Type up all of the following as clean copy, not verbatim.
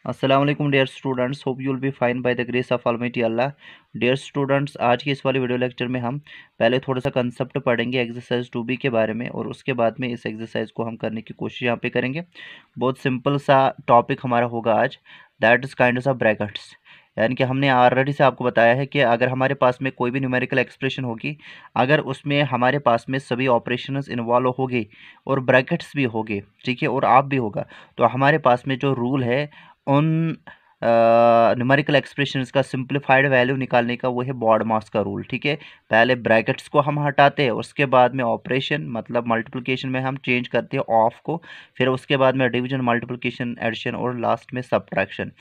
अस्सलामुअलैकुम dear students, hope you will be fine by the grace of almighty Allah. Dear students, आज की इस वाले वीडियो लेक्चर में हम पहले थोड़ा सा कंसेप्ट पढ़ेंगे एक्सरसाइज 2B के बारे में, और उसके बाद में इस एक्सरसाइज को हम करने की कोशिश यहाँ पे करेंगे। बहुत सिंपल सा टॉपिक हमारा होगा आज, that is kind of brackets. यानी कि हमने ऑलरेडी से आपको बताया है कि अगर हमारे पास में कोई भी न्यूमेरिकल एक्सप्रेशन होगी, अगर उसमें हमारे पास में सभी ऑपरेशंस इन्वॉल्व होंगे और ब्रैकेट्स भी होंगे, ठीक है, और आप भी होगा, तो हमारे पास में जो रूल है उन न्यूमेरिकल एक्सप्रेशंस का सिंप्लीफाइड वैल्यू निकालने का, वो है बॉडमास का रूल। ठीक है, पहले ब्रैकेट्स को हम हटाते हैं, उसके बाद में ऑपरेशन मतलब मल्टीप्लिकेशन में हम चेंज करते हैं ऑफ को, फिर उसके बाद में डिवीजन, मल्टीप्लिकेशन, एडिशन और लास्ट में subtraction.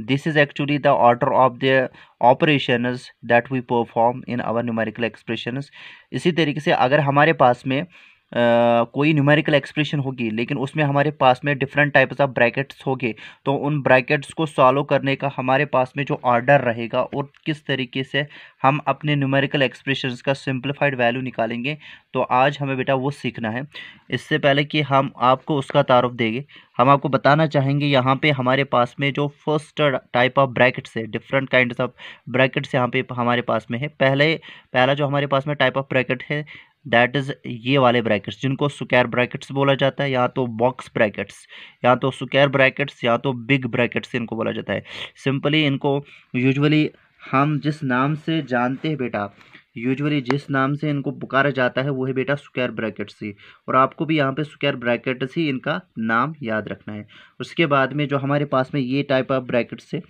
This is actually the order of the operations that we perform in our numerical expressions. इसी तरीके से अगर हमारे पास में कोई न्यूमेरिकल एक्सप्रेशन होगी, लेकिन उसमें हमारे पास में डिफरेंट टाइप्स ऑफ ब्रैकेट्स होंगे, तो उन ब्रैकेट्स को सॉल्व करने का हमारे पास में जो ऑर्डर रहेगा और किस तरीके से हम अपने न्यूमेरिकल एक्सप्रेशंस का सिंप्लीफाइड वैल्यू निकालेंगे, तो आज हमें बेटा वो सीखना है। इससे पहले कि हम आपको उसका तारुफ देंगे, हम आपको बताना चाहेंगे यहाँ पे हमारे पास में जो फर्स्ट टाइप ऑफ ब्रैकेट्स है, डिफरेंट काइंड्स ऑफ ब्रैकेट्स यहाँ पे हमारे पास में है। पहला जो हमारे पास में टाइप ऑफ ब्रैकेट है, दैट इज़ ये वाले ब्रैकेट्स जिनको स्क्वायर ब्रैकेट्स बोला जाता है, या तो बॉक्स ब्रैकेट्स, या तो स्क्वायर ब्रैकेट्स, या तो बिग ब्रैकेट्स इनको बोला जाता है। सिंपली इनको यूजुअली हम जिस नाम से जानते हैं बेटा, यूजुअली जिस नाम से इनको पुकारा जाता है वो है बेटा स्क्वायर ब्रैकेट्स ही, और आपको भी यहाँ पे स्क्वायर ब्रैकेट्स ही इनका नाम याद रखना है। उसके बाद में जो हमारे पास में ये टाइप ऑफ ब्रैकेट्स है,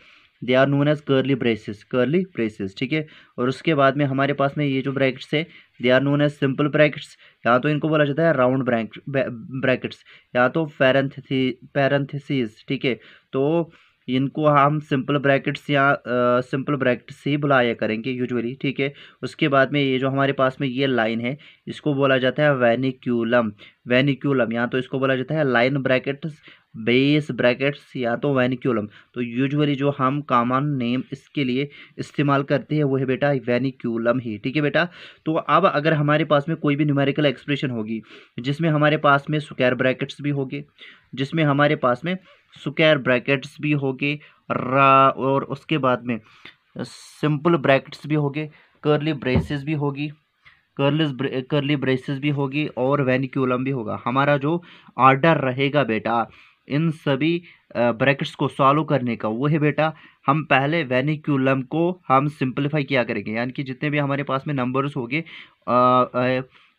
they are known as curly braces, ठीक है। और उसके बाद में हमारे पास में ये जो ब्रैकेट्स है, they are known as simple brackets, या तो इनको बोला जाता है राउंड ब्रैकेट्स, या तो पैरेंथेसिस, ठीक है। तो इनको हम सिंपल ब्रैकेट्स या सिंपल ब्रैकेट्स ही बुलाया करेंगे यूजुअली, ठीक है। उसके बाद में ये जो हमारे पास में ये लाइन है, इसको बोला जाता है वेनिक्यूलम, या तो इसको बोला जाता है लाइन ब्रैकेट्स, बेस ब्रैकेट्स, या तो वेनिक्यूलम। तो यूजुअली जो हम कॉमन नेम इसके लिए इस्तेमाल करते हैं वो है बेटा वेनिक्यूलम ही, ठीक है बेटा। तो अब अगर हमारे पास में कोई भी न्यूमेरिकल एक्सप्रेशन होगी जिसमें हमारे पास में स्क्वायर ब्रैकेट्स भी होंगे, जिसमें हमारे पास में स्क्वायर ब्रैकेट्स भी होंगे, और उसके बाद में सिंपल ब्रैकेट्स भी होंगे, कर्ली ब्रेसेस भी होगी, कर्ली ब्रेसेस भी होगी, और वेनिक्यूलम भी होगा। हमारा जो ऑर्डर रहेगा बेटा इन सभी ब्रैकेट्स को सॉल्व करने का, वो है बेटा, हम पहले वेनिक्यूलम को हम सिंपलीफाई किया करेंगे, यानी कि जितने भी हमारे पास में नंबर्स होंगे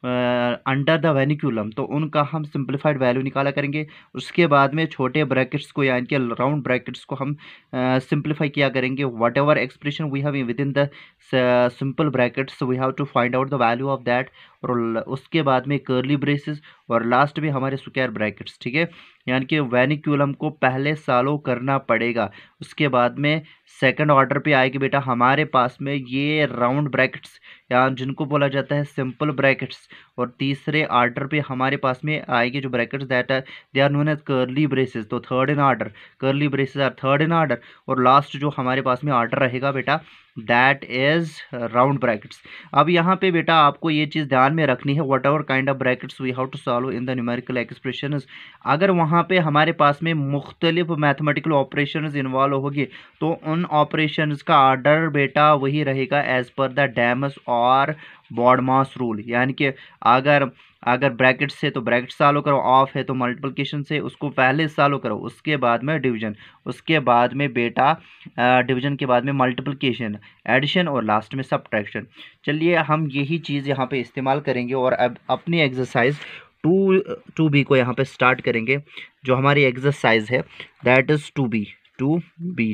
अंडर द वेनिक्यूलम, तो उनका हम सिंपलीफाइड वैल्यू निकाला करेंगे। उसके बाद में छोटे ब्रैकेट्स को यानी कि राउंड ब्रैकेट्स को हम सिंपलीफाई किया करेंगे। Whatever expression we have within the simple brackets we have to find out the value of that, और उसके बाद में कर्ली ब्रेसेस, और लास्ट में हमारे स्क्वायर ब्रैकेट्स, ठीक है। यानी कि वेनिक्यूलम को पहले सॉल्व करना पड़ेगा, उसके बाद में सेकंड ऑर्डर पे आएगी बेटा हमारे पास में ये राउंड ब्रैकेट्स, या जिनको बोला जाता है सिंपल ब्रैकेट्स, और तीसरे ऑर्डर पे हमारे पास में आएगी जो brackets that are they are known as curly braces, तो third in order, curly braces are third in order, और लास्ट जो हमारे पास में ऑर्डर रहेगा बेटा दैट इज राउंड ब्रैकेट्स। अब यहाँ पे बेटा आपको ये चीज़ ध्यान में रखनी है, whatever kind of brackets we have to solve in the numerical expressions, अगर वहाँ पे हमारे पास में मुख्तलिफ मैथमेटिकल ऑपरेशंस इन्वॉल्व होगी, तो उन ऑपरेशंस का ऑर्डर बेटा वही रहेगा एज पर द डैमस और बॉडमास रूल। यानी कि अगर अगर ब्रैकेट से तो ब्रैकेट सॉल्व करो, ऑफ है तो मल्टीप्लिकेशन से उसको पहले सॉल्व करो, उसके बाद में डिवीजन, उसके बाद में बेटा डिवीजन के बाद में मल्टीप्लिकेशन, एडिशन, और लास्ट में सब्ट्रैक्शन। चलिए हम यही चीज़ यहाँ पे इस्तेमाल करेंगे, और अब अपनी एक्सरसाइज 2B को यहाँ पे स्टार्ट करेंगे। जो हमारी एक्सरसाइज है दैट इज़ 2B,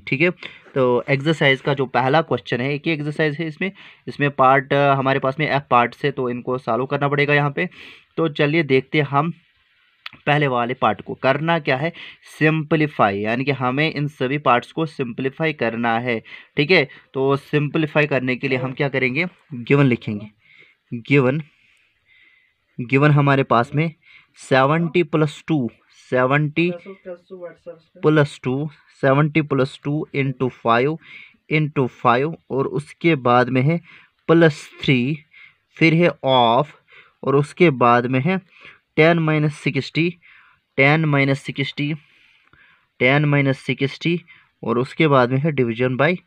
ठीक है। तो एक्सरसाइज का जो पहला क्वेश्चन है, एक ही एक्सरसाइज है, इसमें पार्ट हमारे पास में F पार्ट से, तो इनको सॉल्व करना पड़ेगा यहाँ पे। तो चलिए देखते हैं हम पहले वाले पार्ट को। करना क्या है, सिंपलीफाई, यानी कि हमें इन सभी पार्ट्स को सिंपलीफाई करना है, ठीक है। तो सिंपलीफाई करने के लिए हम क्या करेंगे, गिवन लिखेंगे। गिवन हमारे पास में 70 + 2 इंटू 5 और उसके बाद में है +3, फिर है ऑफ, और उसके बाद में है 10 - 60 और उसके बाद में है डिवीजन बाई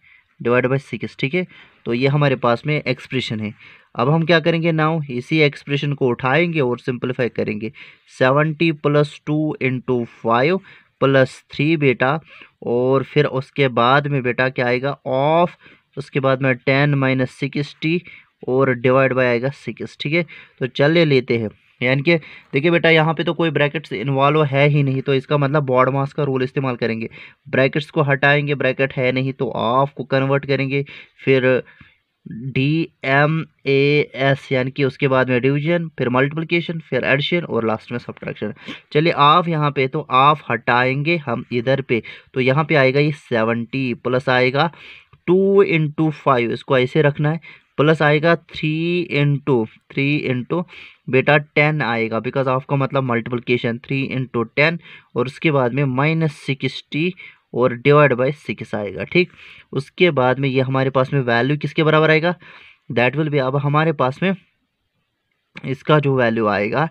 डिवाइड बाई 6, ठीक है। तो ये हमारे पास में एक्सप्रेशन है। अब हम क्या करेंगे नाउ, इसी एक्सप्रेशन को उठाएंगे और सिंपलीफाई करेंगे। 70 + 2 × 5 + 3 बेटा, और फिर उसके बाद में बेटा क्या आएगा ऑफ, उसके बाद में 10 - 60 और डिवाइड बाय आएगा 6, ठीक है। तो चलिए लेते हैं, यानी कि देखिए बेटा यहाँ पे तो कोई ब्रैकेट्स इन्वॉल्व है ही नहीं, तो इसका मतलब बॉड मास का रूल इस्तेमाल करेंगे। ब्रैकेट्स को हटाएंगे, ब्रैकेट है नहीं तो ऑफ को कन्वर्ट करेंगे, फिर DMAS यानी कि उसके बाद में डिवीजन, फिर मल्टीप्लिकेशन, फिर एडिशन और लास्ट में सब्ट्रैक्शन। चलिए ऑफ यहाँ पे तो ऑफ हटाएंगे हम इधर पे, तो यहाँ पे आएगा ये 70 प्लस आएगा 2 × 5, इसको ऐसे रखना है, प्लस आएगा 3 × बेटा 10 आएगा, बिकॉज ऑफ का मतलब मल्टीप्लिकेशन, 3 × 10 और उसके बाद में -60 और डिवाइड बाय 6 आएगा, ठीक। उसके बाद में ये हमारे पास में वैल्यू किसके बराबर आएगा, दैट विल बी, अब हमारे पास में इसका जो वैल्यू आएगा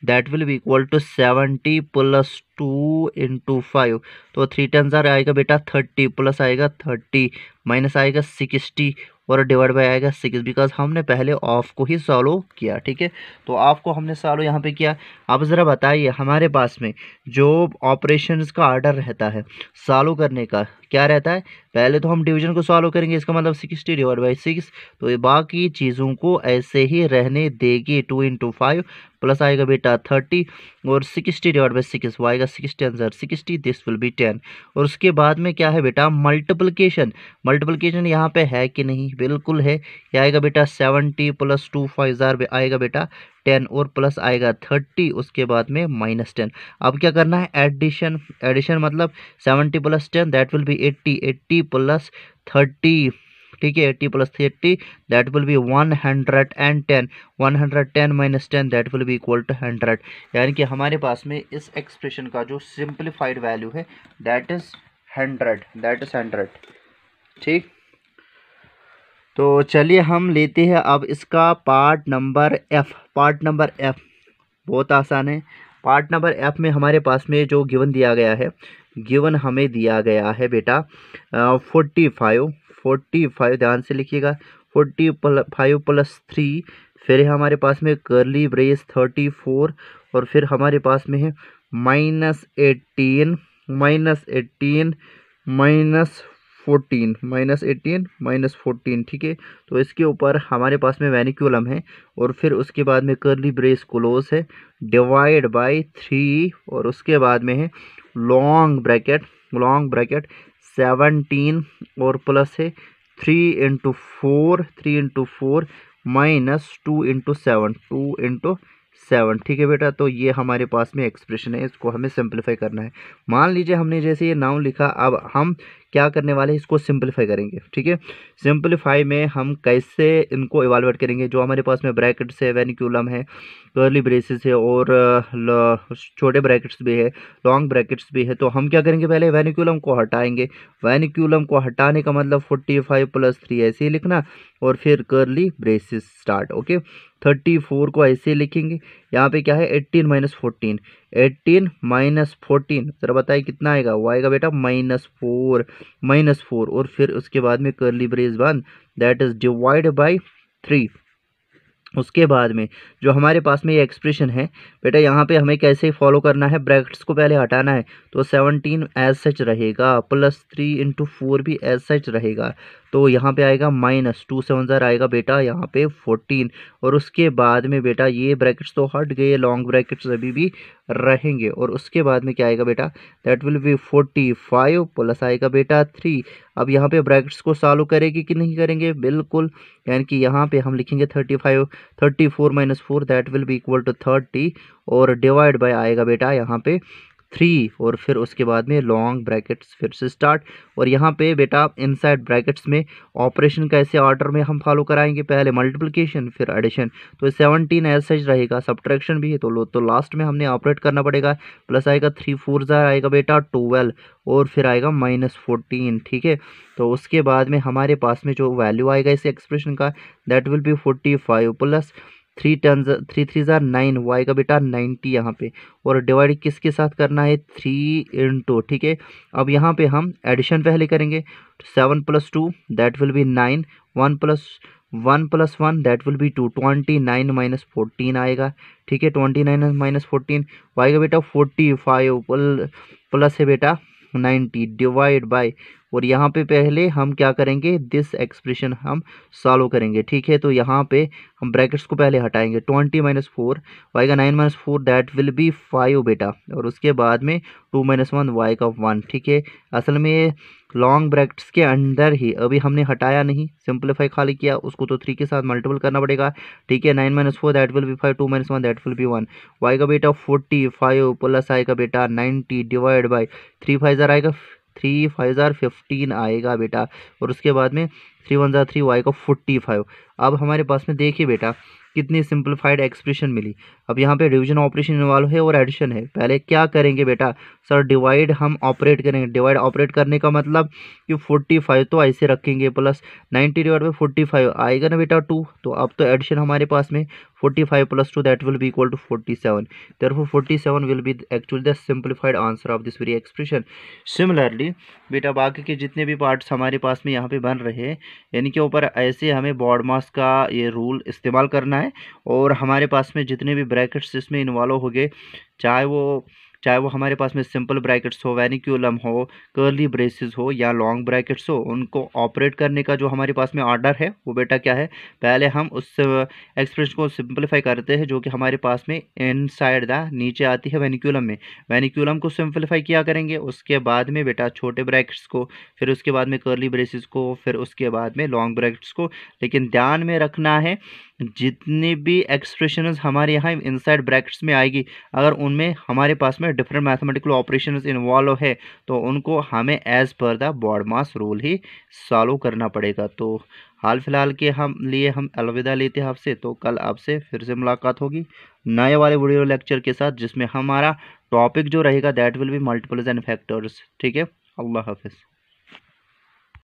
that will be equal to 70 + 2 × 5, तो 3 10 आएगा बेटा 30, प्लस आएगा 30 माइनस आएगा 60 और डिवाइड बाय आएगा 6, बिकॉज हमने पहले ऑफ को ही सॉल्व किया, ठीक है। तो ऑफ को हमने सॉल्व यहाँ पे किया। अब ज़रा बताइए हमारे पास में जो ऑपरेशंस का ऑर्डर रहता है सॉल्व करने का क्या रहता है, पहले तो हम डिवीजन को सॉल्व करेंगे, इसका मतलब 60 डिवाइड बाई 6, तो ये बाकी चीज़ों को ऐसे ही रहने देगी। 2 × 5 प्लस आएगा बेटा 30 और 60 डिवाइड बाई 6 वो आएगा 6 10 60, दिस विल बी 10। और उसके बाद में क्या है बेटा मल्टीप्लिकेशन, मल्टीप्लिकेशन यहाँ पे है कि नहीं, बिल्कुल है। ये आएगा बेटा 70 + 2 5 आएगा बेटा 10 और प्लस आएगा 30, उसके बाद में -10। अब क्या करना है एडिशन, एडिशन मतलब 70 + 10 दैट विल बी 80, 80 + 30, ठीक है, 80 + 30 that will be 110, 110 - 10 that will be equal to 100। यानी कि हमारे पास में इस एक्सप्रेशन का जो सिंप्लीफाइड वैल्यू है दैट इज 100, ठीक। तो चलिए हम लेते हैं अब इसका part number F। Part number F बहुत आसान है। पार्ट नंबर F में हमारे पास में जो गिवन दिया गया है, गिवन हमें दिया गया है बेटा 45, ध्यान से लिखिएगा, 45 + 3, फिर हमारे पास में कर्ली ब्रेस 34 और फिर हमारे पास में है -18 -14, ठीक है। तो इसके ऊपर हमारे पास में वेनिकुलम है और फिर उसके बाद में कर्ली ब्रेस क्लोज है, डिवाइड बाय 3 और उसके बाद में है लॉन्ग ब्रैकेट 17 और प्लस है 3 × 4 -2 × 7, ठीक है बेटा। तो ये हमारे पास में एक्सप्रेशन है, इसको हमें सिंपलीफाई करना है। मान लीजिए हमने जैसे ये नाउन लिखा, अब हम क्या करने वाले हैं, इसको सिंपलीफाई करेंगे, ठीक है। सिंपलीफाई में हम कैसे इनको इवालुएट करेंगे, जो हमारे पास में ब्रैकेट्स है, वेनिकुलम है, कर्ली ब्रेसेस है और छोटे ब्रैकेट्स भी है, लॉन्ग ब्रैकेट्स भी है। तो हम क्या करेंगे, पहले वेनिकुलम को हटाएंगे। वेनिकुलम को हटाने का मतलब 45 + 3 ऐसे ही लिखना और फिर कर्ली ब्रेसेस स्टार्ट, ओके। 34 को ऐसे लिखेंगे, यहाँ पे क्या है 18 - 14, 18 - 14 जरा बताइए कितना आएगा, वो आएगा बेटा -4 और फिर उसके बाद में curly brace 1 that is divide by 3। उसके बाद में जो हमारे पास में ये एक्सप्रेशन है बेटा, यहाँ पे हमें कैसे फॉलो करना है, ब्रैकेट्स को पहले हटाना है, तो 17 एज सच रहेगा, प्लस 3 × 4 भी एज सच रहेगा, तो यहाँ पे आएगा -2 7 आएगा बेटा यहाँ पे 14 और उसके बाद में बेटा ये ब्रैकेट्स तो हट गए, लॉन्ग ब्रैकेट्स अभी भी रहेंगे और उसके बाद में क्या आएगा बेटा दैट विल बी 45 प्लस आएगा बेटा 3। अब यहाँ पे ब्रैकेट्स को सॉल्व करेंगे कि नहीं करेंगे, बिल्कुल, यानी कि यहाँ पे हम लिखेंगे 34 - 4 that will be equal to 30 और डिवाइड बाय आएगा बेटा यहाँ पे 3 और फिर उसके बाद में लॉन्ग ब्रैकेट्स फिर से स्टार्ट। और यहाँ पे बेटा इनसाइड ब्रैकेट्स में ऑपरेशन कैसे ऑर्डर में हम फॉलो कराएंगे, पहले मल्टीप्लिकेशन फिर एडिशन, तो 17 एज सच रहेगा, सब्ट्रैक्शन भी है तो लास्ट में हमने ऑपरेट करना पड़ेगा, प्लस आएगा 3 4 आएगा बेटा 12 और फिर आएगा -14, ठीक है। तो उसके बाद में हमारे पास में जो वैल्यू आएगा इस एक्सप्रेशन का that will be 45 plus three three ज़ार 9, वाई का बेटा 90 यहाँ पे, और डिवाइड किसके साथ करना है 3 ठीक है। अब यहाँ पे हम एडिशन पहले करेंगे, 7 + 2 that will B 9, 1 + 1 that will B 2, 29 - 14 आएगा, ठीक है। 29 - 14, वाई का बेटा 45 प्लस है बेटा 90 डिवाइड बाय, और यहाँ पे पहले हम क्या करेंगे, दिस एक्सप्रेशन हम सॉल्व करेंगे, ठीक है। तो यहाँ पे हम ब्रैकेट्स को पहले हटाएंगे, 20 - 4 वाई का 9 - 4 दैट विल बी 5 बेटा, और उसके बाद में 2 - 1 वाई का 1, ठीक है। असल में लॉन्ग ब्रैकेट्स के अंदर ही अभी हमने हटाया नहीं, सिंप्लीफाई खाली किया, उसको तो 3 के साथ मल्टीपल करना पड़ेगा, ठीक है। 9 - 4 that will be 5, 2 - 1 that will be 1, वाई का बेटा 45 प्लस आई का बेटा 90 डिवाइड बाई 3 5 ज़ार आएगा, 3 5 ज़ार 15 आएगा बेटा, और उसके बाद में 3 1 ज़ार 3 वाई का 45। अब हमारे पास में देखिए बेटा कितनी सिंप्लीफाइड एक्सप्रेशन मिली। अब यहाँ पे डिवीजन ऑपरेशन इन्वॉल्व है और एडिशन है। पहले क्या करेंगे बेटा, सर डिवाइड हम ऑपरेट करेंगे। डिवाइड ऑपरेट करने का मतलब कि 45 तो ऐसे रखेंगे, प्लस 90 डिवाइड बाई 45 आएगा ना बेटा 2, तो अब तो एडिशन हमारे पास में 45 + 2 that will be equal to 47, therefore 47 will be actually the simplified answer of this very expression. Similarly बेटा बाकी के जितने भी पार्ट्स हमारे पास में यहाँ पे बन रहे हैं, यानी कि ऊपर ऐसे हमें बॉडमास का ये रूल इस्तेमाल करना है, और हमारे पास में जितने भी ब्रैकेट्स इसमें इन्वॉल्व हो गए, चाहे वो हमारे पास में सिंपल ब्रैकेट्स हो, वेनिक्यूलम हो, कर्ली ब्रेसेस हो या लॉन्ग ब्रैकेट्स हो, उनको ऑपरेट करने का जो हमारे पास में ऑर्डर है वो बेटा क्या है, पहले हम उस एक्सप्रेशन को सिंपलीफाई करते हैं जो कि हमारे पास में इनसाइड द नीचे आती है वेनिक्यूलम में, वेनिक्यूलम को सिंपलीफाई किया करेंगे, उसके बाद में बेटा छोटे ब्रैकेट्स को, फिर उसके बाद में कर्ली ब्रेसेस को, फिर उसके बाद में लॉन्ग ब्रैकेट्स को। लेकिन ध्यान में रखना है जितनी भी एक्सप्रेशंस हमारे यहाँ इनसाइड ब्रैकेट्स में आएगी, अगर उनमें हमारे पास में डिफरेंट मैथमेटिकल ऑपरेशंस इन्वॉल्व है तो उनको हमें as per the BODMAS rule ही सॉल्व करना पड़ेगा। तो हाल फिलहाल के हम अलविदा लेते हैं आपसे, तो कल आपसे फिर से मुलाकात होगी नए वाले वीडियो लेक्चर के साथ, जिसमें हमारा टॉपिक जो रहेगा that will B multiples and factors, ठीक है। अल्लाह हाफिज़।